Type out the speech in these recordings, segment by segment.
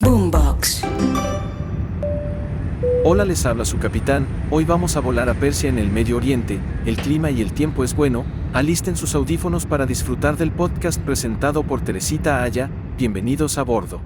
Boombox. Hola, les habla su capitán. Hoy vamos a volar a Persia en el Medio Oriente. El clima y el tiempo es bueno. Alisten sus audífonos para disfrutar del podcast presentado por Teresita Aya. Bienvenidos a bordo.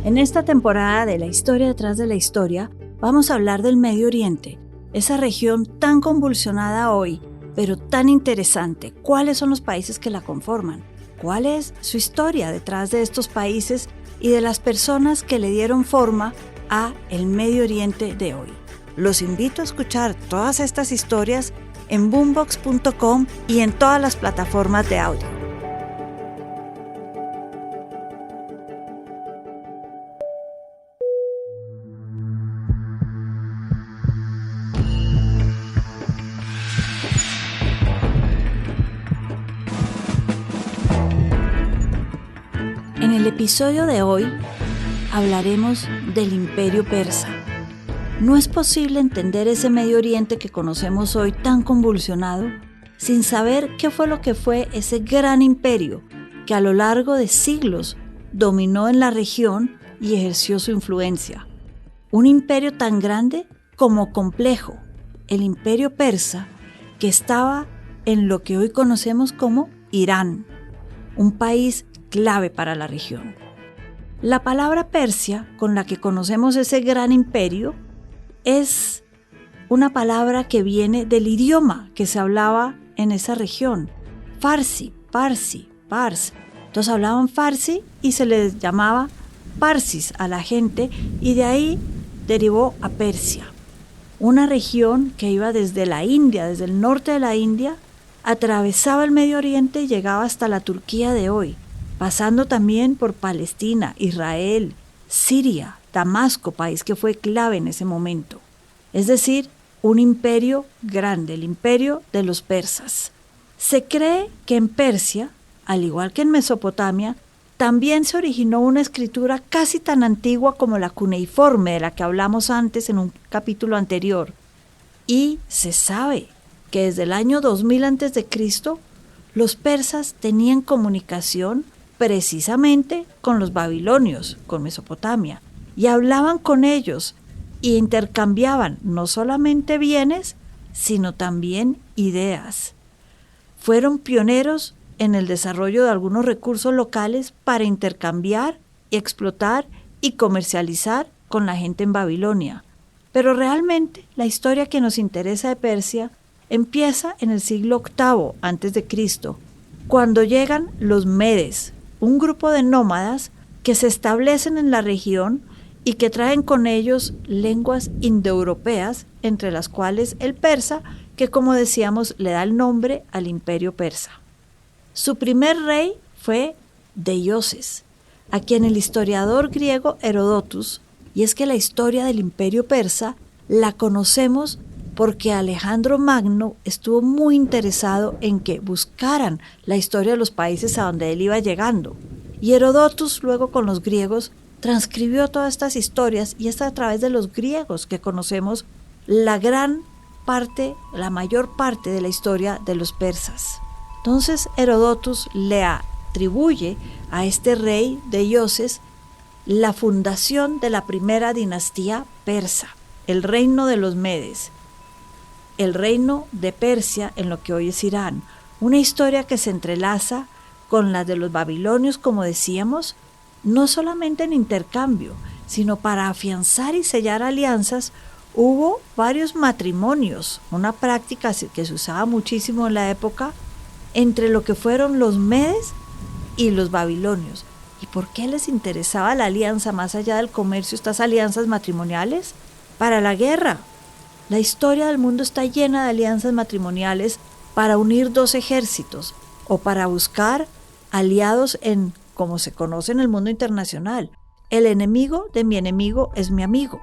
En esta temporada de La Historia detrás de la historia, vamos a hablar del Medio Oriente, esa región tan convulsionada hoy, pero tan interesante. ¿Cuáles son los países que la conforman? ¿Cuál es su historia detrás de estos países y de las personas que le dieron forma a el Medio Oriente de hoy? Los invito a escuchar todas estas historias en boombox.com y en todas las plataformas de audio. En el episodio de hoy hablaremos del Imperio Persa. No es posible entender ese Medio Oriente que conocemos hoy tan convulsionado sin saber qué fue lo que fue ese gran imperio que a lo largo de siglos dominó en la región y ejerció su influencia. Un imperio tan grande como complejo, el Imperio Persa, que estaba en lo que hoy conocemos como Irán, un país clave para la región. La palabra Persia, con la que conocemos ese gran imperio, es una palabra que viene del idioma que se hablaba en esa región. Farsi, Parsi, Pars. Entonces hablaban Farsi y se les llamaba Parsis a la gente, y de ahí derivó a Persia. Una región que iba desde la India, desde el norte de la India, atravesaba el Medio Oriente y llegaba hasta la Turquía de hoy, pasando también por Palestina, Israel, Siria, Damasco, país que fue clave en ese momento. Es decir, un imperio grande, el imperio de los persas. Se cree que en Persia, al igual que en Mesopotamia, también se originó una escritura casi tan antigua como la cuneiforme de la que hablamos antes en un capítulo anterior. Y se sabe que desde el año 2000 a.C., los persas tenían comunicación precisamente con los babilonios, con Mesopotamia, y hablaban con ellos e intercambiaban no solamente bienes, sino también ideas. Fueron pioneros en el desarrollo de algunos recursos locales para intercambiar, explotar y comercializar con la gente en Babilonia. Pero realmente la historia que nos interesa de Persia empieza en el siglo VIII a.C., cuando llegan los medes, un grupo de nómadas que se establecen en la región y que traen con ellos lenguas indoeuropeas, entre las cuales el persa, que como decíamos le da el nombre al imperio persa. Su primer rey fue Deioces, a quien el historiador griego Herodotus, y es que la historia del imperio persa la conocemos porque Alejandro Magno estuvo muy interesado en que buscaran la historia de los países a donde él iba llegando. Y Herodotus, luego con los griegos, transcribió todas estas historias, y es a través de los griegos que conocemos la mayor parte de la historia de los persas. Entonces Herodotus le atribuye a este rey Deioces la fundación de la primera dinastía persa, el reino de los medes, el reino de Persia en lo que hoy es Irán, una historia que se entrelaza con la de los babilonios, como decíamos, no solamente en intercambio, sino para afianzar y sellar alianzas. Hubo varios matrimonios, una práctica que se usaba muchísimo en la época, entre lo que fueron los medes y los babilonios. ¿Y por qué les interesaba la alianza más allá del comercio, estas alianzas matrimoniales? Para la guerra. La historia del mundo está llena de alianzas matrimoniales para unir dos ejércitos o para buscar aliados en, como se conoce en el mundo internacional, el enemigo de mi enemigo es mi amigo.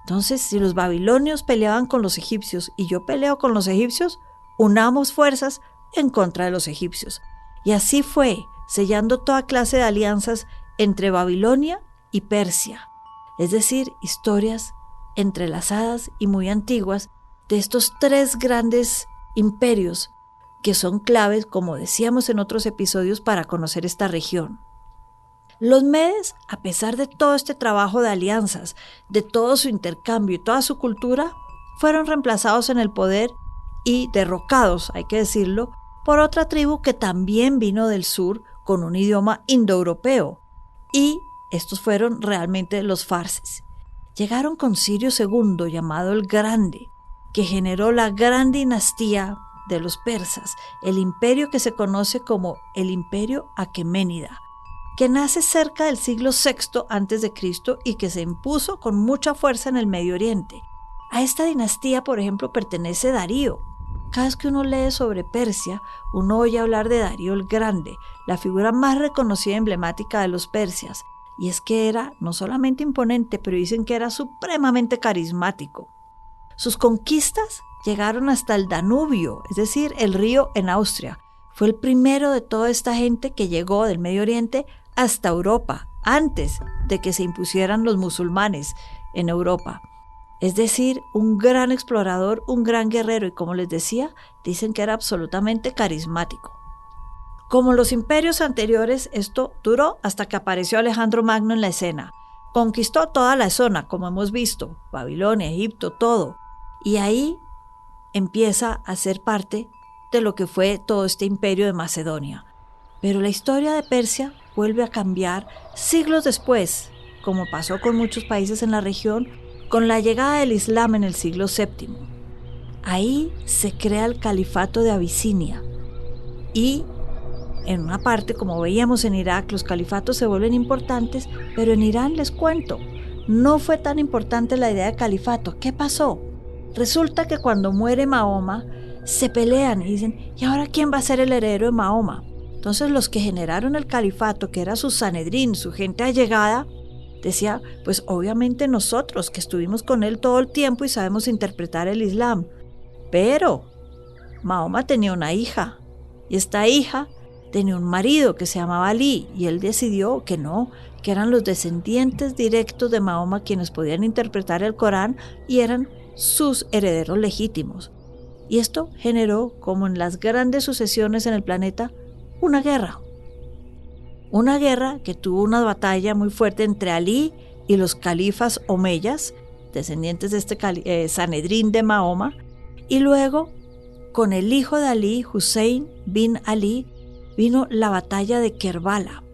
Entonces, si los babilonios peleaban con los egipcios y yo peleo con los egipcios, unamos fuerzas en contra de los egipcios. Y así fue, sellando toda clase de alianzas entre Babilonia y Persia, es decir, historias entrelazadas y muy antiguas de estos tres grandes imperios que son claves, como decíamos en otros episodios, para conocer esta región. Los medes, a pesar de todo este trabajo de alianzas, de todo su intercambio y toda su cultura, fueron reemplazados en el poder y derrocados, hay que decirlo, por otra tribu que también vino del sur con un idioma indoeuropeo. Y estos fueron realmente los farses. Llegaron con Sirio II, llamado el Grande, que generó la gran dinastía de los persas, el imperio que se conoce como el Imperio Aqueménida, que nace cerca del siglo VI a.C. y que se impuso con mucha fuerza en el Medio Oriente. A esta dinastía, por ejemplo, pertenece Darío. Cada vez que uno lee sobre Persia, uno oye hablar de Darío el Grande, la figura más reconocida y emblemática de los persias, y es que era no solamente imponente, pero dicen que era supremamente carismático. Sus conquistas llegaron hasta el Danubio, es decir, el río en Austria. Fue el primero de toda esta gente que llegó del Medio Oriente hasta Europa, antes de que se impusieran los musulmanes en Europa. Es decir, un gran explorador, un gran guerrero, y como les decía, dicen que era absolutamente carismático. Como los imperios anteriores, esto duró hasta que apareció Alejandro Magno en la escena. Conquistó toda la zona, como hemos visto, Babilonia, Egipto, todo. Y ahí empieza a ser parte de lo que fue todo este imperio de Macedonia. Pero la historia de Persia vuelve a cambiar siglos después, como pasó con muchos países en la región, con la llegada del Islam en el siglo VII. Ahí se crea el califato de Abisinia. Y en una parte, como veíamos en Irak, los califatos se vuelven importantes, pero en Irán, les cuento, no fue tan importante la idea de califato. ¿Qué pasó? Resulta que cuando muere Mahoma, se pelean y dicen, ¿y ahora quién va a ser el heredero de Mahoma? Entonces los que generaron el califato, que era su Sanedrín, su gente allegada, decía, pues obviamente nosotros que estuvimos con él todo el tiempo y sabemos interpretar el Islam. Pero Mahoma tenía una hija, y esta hija tenía un marido que se llamaba Ali, y él decidió que no, que eran los descendientes directos de Mahoma quienes podían interpretar el Corán y eran sus herederos legítimos. Y esto generó, como en las grandes sucesiones en el planeta, una guerra. Una guerra que tuvo una batalla muy fuerte entre Ali y los califas omeyas, descendientes de este Sanedrín de Mahoma, y luego con el hijo de Ali, Hussein bin Ali, vino la batalla de Kerbala.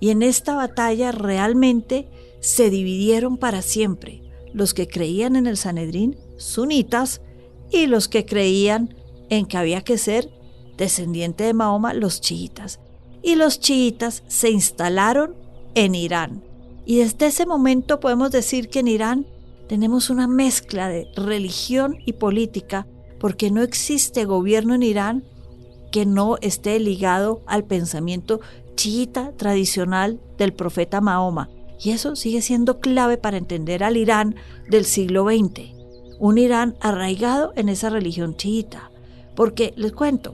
Y en esta batalla realmente se dividieron para siempre los que creían en el Sanedrín, sunitas, y los que creían en que había que ser descendiente de Mahoma, los chiitas. Y los chiitas se instalaron en Irán. Y desde ese momento podemos decir que en Irán tenemos una mezcla de religión y política, porque no existe gobierno en Irán que no esté ligado al pensamiento chiita tradicional del profeta Mahoma. Y eso sigue siendo clave para entender al Irán del siglo XX. Un Irán arraigado en esa religión chiita. Porque, les cuento,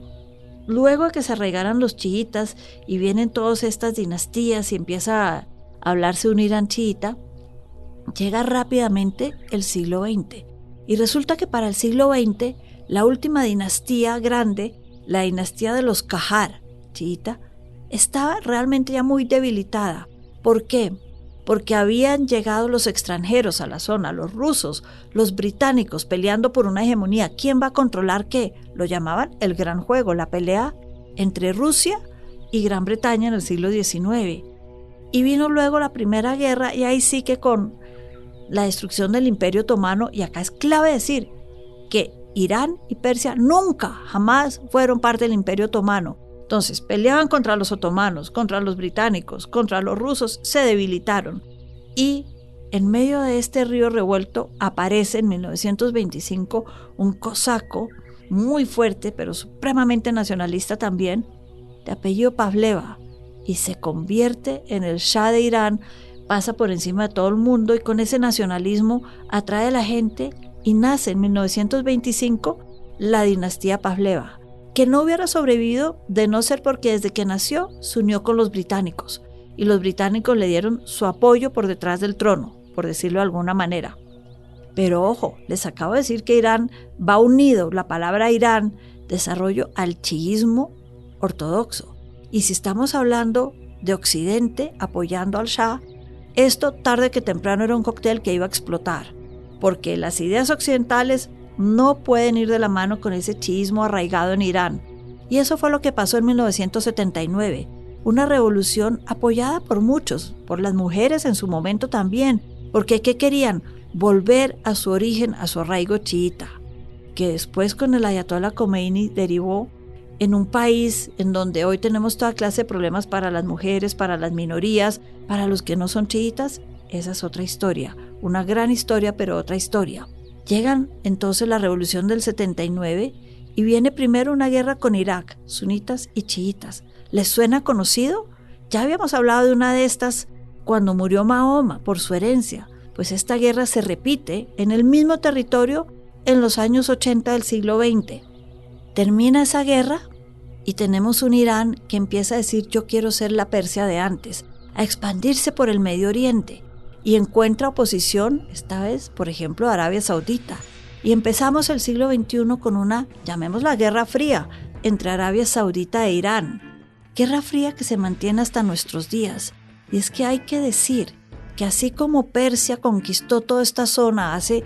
luego de que se arraigaran los chiitas y vienen todas estas dinastías y empieza a hablarse de un Irán chiita, llega rápidamente el siglo XX. Y resulta que para el siglo XX, la última dinastía grande, la dinastía de los Qajar, chiita, estaba realmente ya muy debilitada. ¿Por qué? Porque habían llegado los extranjeros a la zona, los rusos, los británicos, peleando por una hegemonía. ¿Quién va a controlar qué? Lo llamaban el gran juego, la pelea entre Rusia y Gran Bretaña en el siglo XIX. Y vino luego la Primera Guerra, y ahí sí que con la destrucción del Imperio Otomano, y acá es clave decir que Irán y Persia nunca, jamás fueron parte del Imperio Otomano. Entonces peleaban contra los otomanos, contra los británicos, contra los rusos, se debilitaron. Y en medio de este río revuelto aparece en 1925 un cosaco muy fuerte, pero supremamente nacionalista también, de apellido Pavleva, y se convierte en el Shah de Irán, pasa por encima de todo el mundo y con ese nacionalismo atrae a la gente y nace en 1925 la dinastía Pavleva, que no hubiera sobrevivido de no ser porque desde que nació se unió con los británicos y los británicos le dieron su apoyo por detrás del trono, por decirlo de alguna manera. Pero ojo, les acabo de decir que Irán va unido, la palabra Irán, desarrollo al chiismo ortodoxo. Y si estamos hablando de Occidente apoyando al Shah, esto tarde que temprano era un cóctel que iba a explotar, porque las ideas occidentales no pueden ir de la mano con ese chiismo arraigado en Irán. Y eso fue lo que pasó en 1979, una revolución apoyada por muchos, por las mujeres en su momento también, porque ¿qué querían? Volver a su origen, a su arraigo chiita, que después con el Ayatollah Khomeini derivó en un país en donde hoy tenemos toda clase de problemas para las mujeres, para las minorías, para los que no son chiitas. Esa es otra historia, una gran historia, pero otra historia. Llegan entonces la revolución del 79 y viene primero una guerra con Irak, sunitas y chiitas. ¿Les suena conocido? Ya habíamos hablado de una de estas cuando murió Mahoma por su herencia. Pues esta guerra se repite en el mismo territorio en los años 80 del siglo XX. Termina esa guerra y tenemos un Irán que empieza a decir yo quiero ser la Persia de antes, a expandirse por el Medio Oriente y encuentra oposición, esta vez, por ejemplo, Arabia Saudita. Y empezamos el siglo XXI con una, llamémosla Guerra Fría, entre Arabia Saudita e Irán. Guerra Fría que se mantiene hasta nuestros días. Y es que hay que decir que así como Persia conquistó toda esta zona hace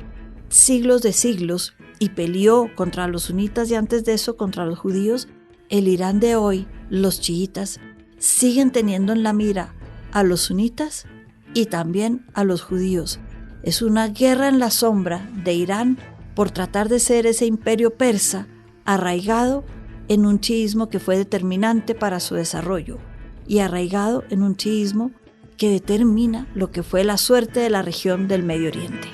siglos de siglos y peleó contra los sunitas y antes de eso contra los judíos, el Irán de hoy, los chiitas, siguen teniendo en la mira a los sunitas y también a los judíos. Es una guerra en la sombra de Irán por tratar de ser ese imperio persa arraigado en un chiismo que fue determinante para su desarrollo y arraigado en un chiismo que determina lo que fue la suerte de la región del Medio Oriente.